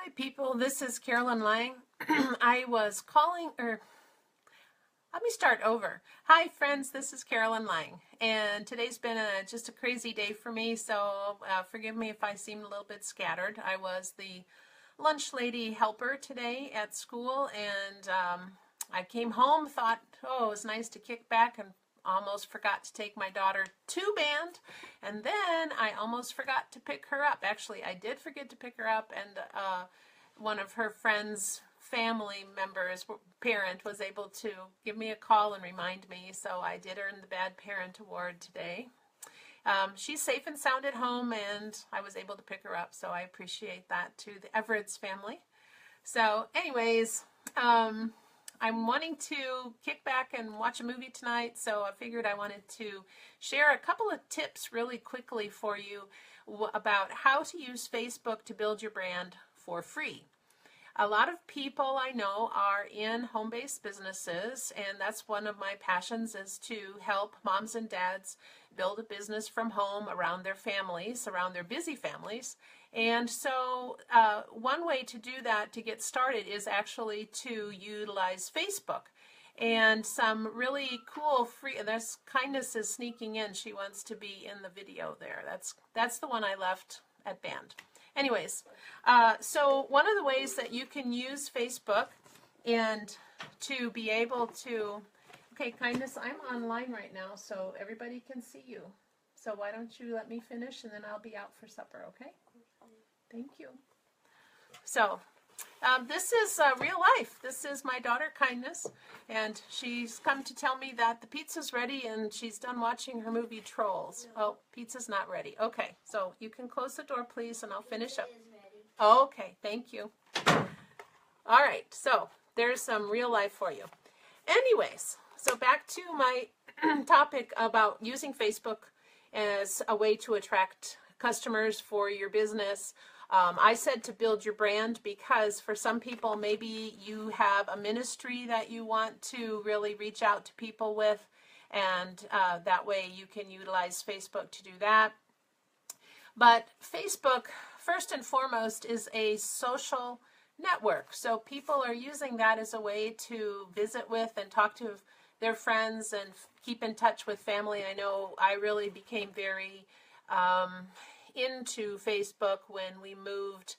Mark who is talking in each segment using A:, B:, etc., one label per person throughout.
A: Hi people, this is Carolyn Lang. I was calling, let me start over. Hi friends, this is Carolyn Lang, and today's been just a crazy day for me, so forgive me if I seem a little bit scattered. I was the lunch lady helper today at school, and I came home, thought, oh, it was nice to kick back, and almost forgot to take my daughter to band, and then I almost forgot to pick her up. Actually, I did forget to pick her up, and one of her friends' family members, parent, was able to give me a call and remind me, so I did earn the Bad Parent Award today. She's safe and sound at home, and I was able to pick her up, so I appreciate that to the Everett's family. So anyways, I'm wanting to kick back and watch a movie tonight, so I figured I wanted to share a couple of tips really quickly for you about how to use Facebook to build your brand for free. A lot of people I know are in home-based businesses, and that's one of my passions, is to help moms and dads build a business from home around their families, around their busy families. And so one way to do that, to get started, is actually to utilize Facebook. And some really cool free, and there's Kindness is sneaking in. She wants to be in the video there. That's the one I left at band. Anyways, so one of the ways that you can use Facebook and to be able to, okay, Kindness, I'm online right now, so everybody can see you. So why don't you let me finish, and then I'll be out for supper, okay? Thank you. So this is real life. This is my daughter, Kindness, and she's come to tell me that the pizza's ready, and she's done watching her movie Trolls. Oh, pizza's not ready. Okay, so you can close the door, please, and I'll finish up. Okay, thank you. All right, so there's some real life for you. Anyways, so back to my topic about using Facebook as a way to attract customers for your business. I said to build your brand because for some people, maybe you have a ministry that you want to really reach out to people with, and that way you can utilize Facebook to do that. But Facebook, first and foremost, is a social network. So people are using that as a way to visit with and talk to their friends and keep in touch with family. I know I really became very into Facebook when we moved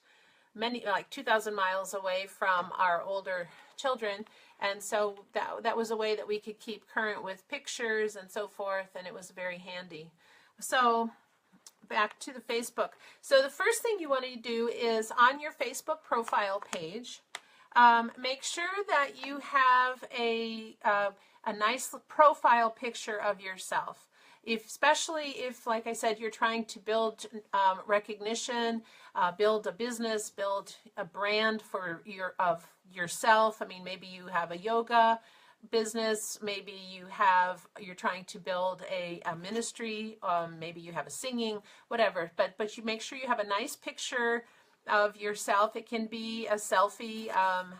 A: like 2,000 miles away from our older children, and so that was a way that we could keep current with pictures and so forth, and it was very handy. So back to the Facebook. So the first thing you want to do is on your Facebook profile page, make sure that you have a nice profile picture of yourself. Especially if, like I said, you're trying to build recognition, build a business, build a brand for yourself. I mean, maybe you have a yoga business, maybe you're trying to build a ministry, maybe you have a singing, whatever. But you make sure you have a nice picture of yourself. It can be a selfie.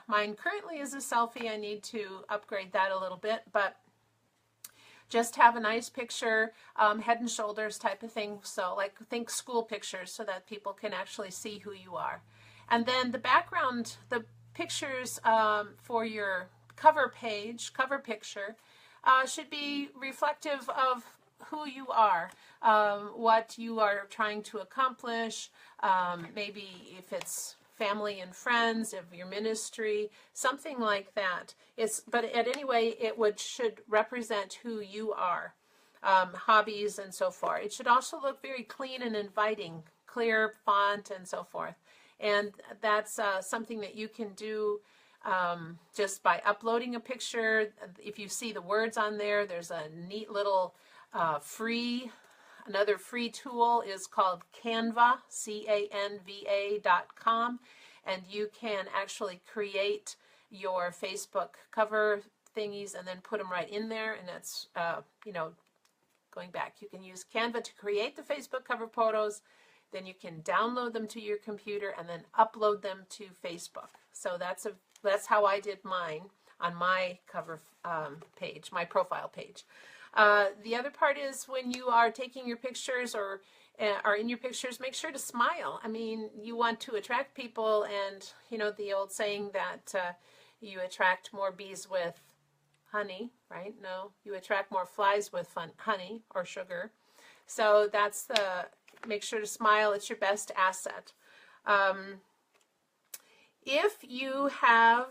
A: Mine currently is a selfie. I need to upgrade that a little bit, but just have a nice picture, head and shoulders type of thing. So like think school pictures so that people can actually see who you are. And then the background, the pictures for your cover picture should be reflective of who you are, what you are trying to accomplish, maybe if it's family and friends, of your ministry, something like that. But at any way, should represent who you are, hobbies and so forth. It should also look very clean and inviting, clear font and so forth. And that's something that you can do just by uploading a picture. If you see the words on there, there's a neat little another free tool is called Canva, CANVA.com, and you can actually create your Facebook cover thingies and then put them right in there, and that's, going back, you can use Canva to create the Facebook cover photos, then you can download them to your computer and then upload them to Facebook. So that's how I did mine on my cover page, my profile page. The other part is when you are taking your pictures, or are in your pictures, make sure to smile. I mean, you want to attract people, and you know the old saying that you attract more bees with honey, right? No, you attract more flies with honey or sugar. So that's make sure to smile. It's your best asset. If you have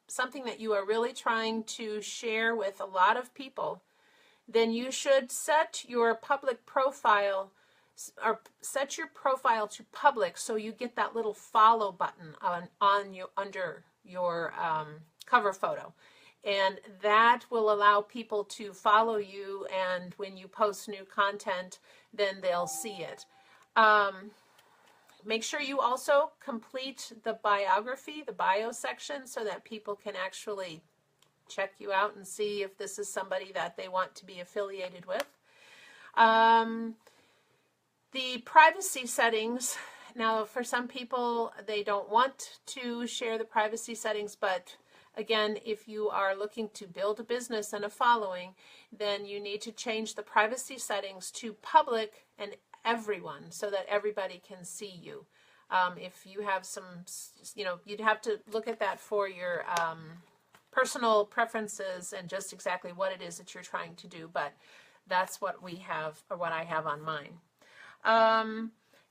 A: something that you are really trying to share with a lot of people, then you should set your public profile or set your profile to public so you get that little follow button on you under your cover photo. And that will allow people to follow you, and when you post new content, then they'll see it. Make sure you also complete the biography, the bio section, so that people can actually check you out and see if this is somebody that they want to be affiliated with. The privacy settings. Now, for some people, they don't want to share the privacy settings, but again, if you are looking to build a business and a following, then you need to change the privacy settings to public and everyone so that everybody can see you. If you have some, you'd have to look at that for your personal preferences and just exactly what it is that you're trying to do, but that's what we have, or what I have on mine.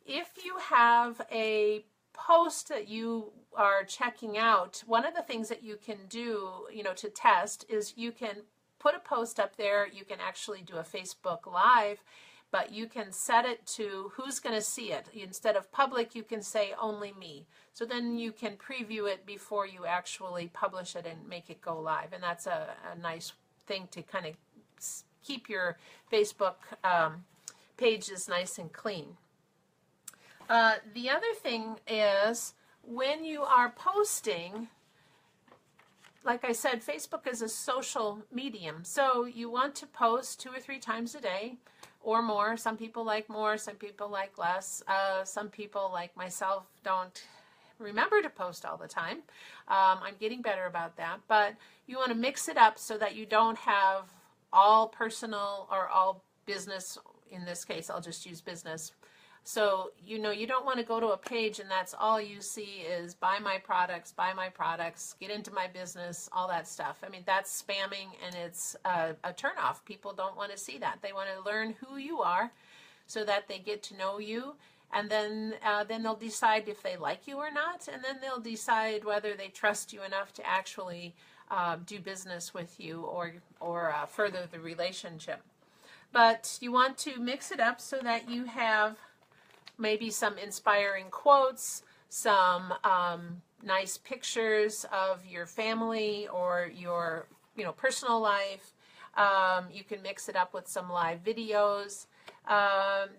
A: If you have a post that you are checking out, one of the things that you can do, to test is you can put a post up there. You can actually do a Facebook Live, but you can set it to who's going to see it. Instead of public, you can say only me. So then you can preview it before you actually publish it and make it go live. And that's a nice thing to kind of keep your Facebook pages nice and clean. The other thing is when you are posting, like I said, Facebook is a social medium. So you want to post 2 or 3 times a day or more. Some people like more, some people like less. Some people like myself don't remember to post all the time. I'm getting better about that. But you want to mix it up so that you don't have all personal or all business. In this case, I'll just use business. So, you don't want to go to a page and that's all you see is buy my products, get into my business, all that stuff. I mean, that's spamming, and it's a turnoff. People don't want to see that. They want to learn who you are so that they get to know you, and then they'll decide if they like you or not, and then they'll decide whether they trust you enough to actually do business with you or further the relationship. But you want to mix it up so that you have maybe some inspiring quotes, some nice pictures of your family or your personal life. You can mix it up with some live videos.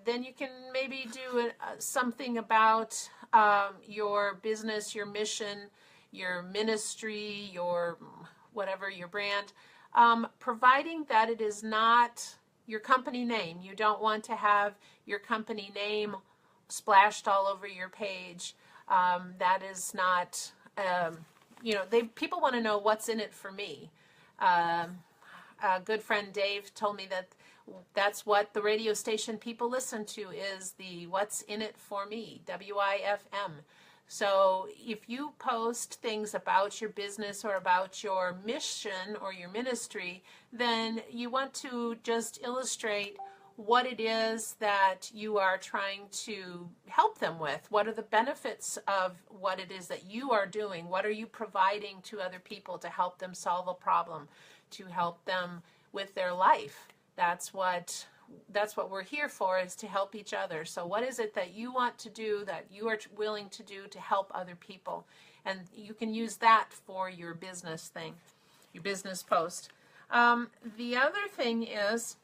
A: Then you can maybe do something about your business, your mission, your ministry, your whatever, your brand, providing that it is not your company name. You don't want to have your company name splashed all over your page. That is not, people want to know what's in it for me. A good friend Dave told me that that's what the radio station people listen to is the what's in it for me, WIFM. So if you post things about your business or about your mission or your ministry, then you want to just illustrate what it is that you are trying to help them with. What are the benefits of what it is that you are doing? What are you providing to other people to help them solve a problem, to help them with their life? That's what we're here for, is to help each other. So what is it that you want to do, that you are willing to do to help other people? And you can use that for your business thing, your business post. The other thing is,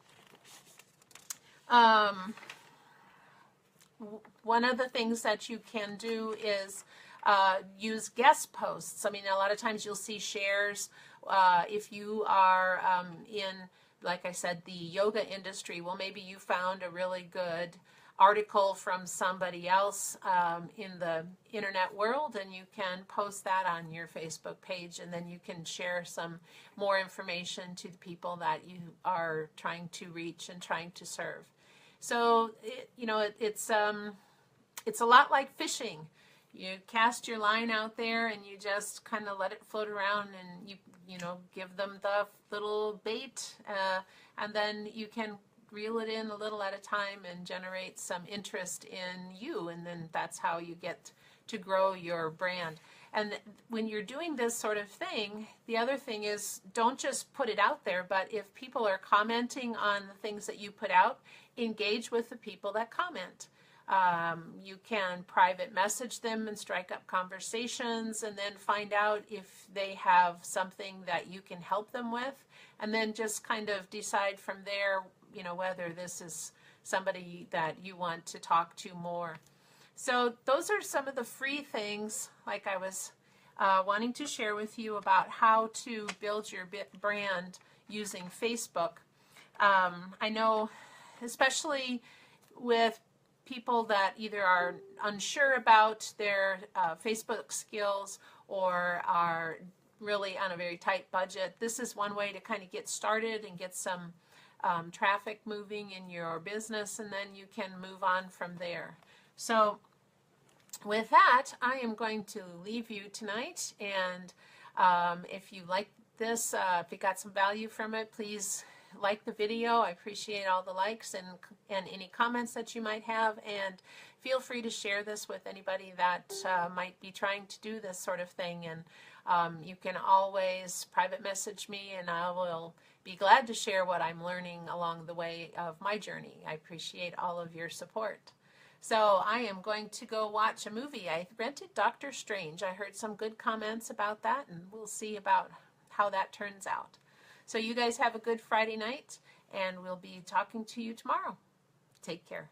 A: one of the things that you can do is use guest posts. I mean, a lot of times you'll see shares. If you are in, like I said, the yoga industry, well, maybe you found a really good article from somebody else in the internet world, and you can post that on your Facebook page, and then you can share some more information to the people that you are trying to reach and trying to serve. So, it's a lot like fishing. You cast your line out there and you just kind of let it float around, and you give them the little bait, and then you can reel it in a little at a time and generate some interest in you, and then that's how you get to grow your brand. And when you're doing this sort of thing, the other thing is, don't just put it out there, but if people are commenting on the things that you put out, engage with the people that comment. You can private message them and strike up conversations, and then find out if they have something that you can help them with, and then just kind of decide from there, whether this is somebody that you want to talk to more. So those are some of the free things, like I was wanting to share with you, about how to build your brand using Facebook. I know, especially with people that either are unsure about their Facebook skills or are really on a very tight budget, this is one way to kind of get started and get some traffic moving in your business, and then you can move on from there. So with that, I am going to leave you tonight, and if you like this, if you got some value from it, please like the video. I appreciate all the likes and any comments that you might have, and feel free to share this with anybody that might be trying to do this sort of thing. And you can always private message me, and I will be glad to share what I'm learning along the way of my journey. I appreciate all of your support. So I am going to go watch a movie. I rented Doctor Strange. I heard some good comments about that, and we'll see about how that turns out. So you guys have a good Friday night, and we'll be talking to you tomorrow. Take care.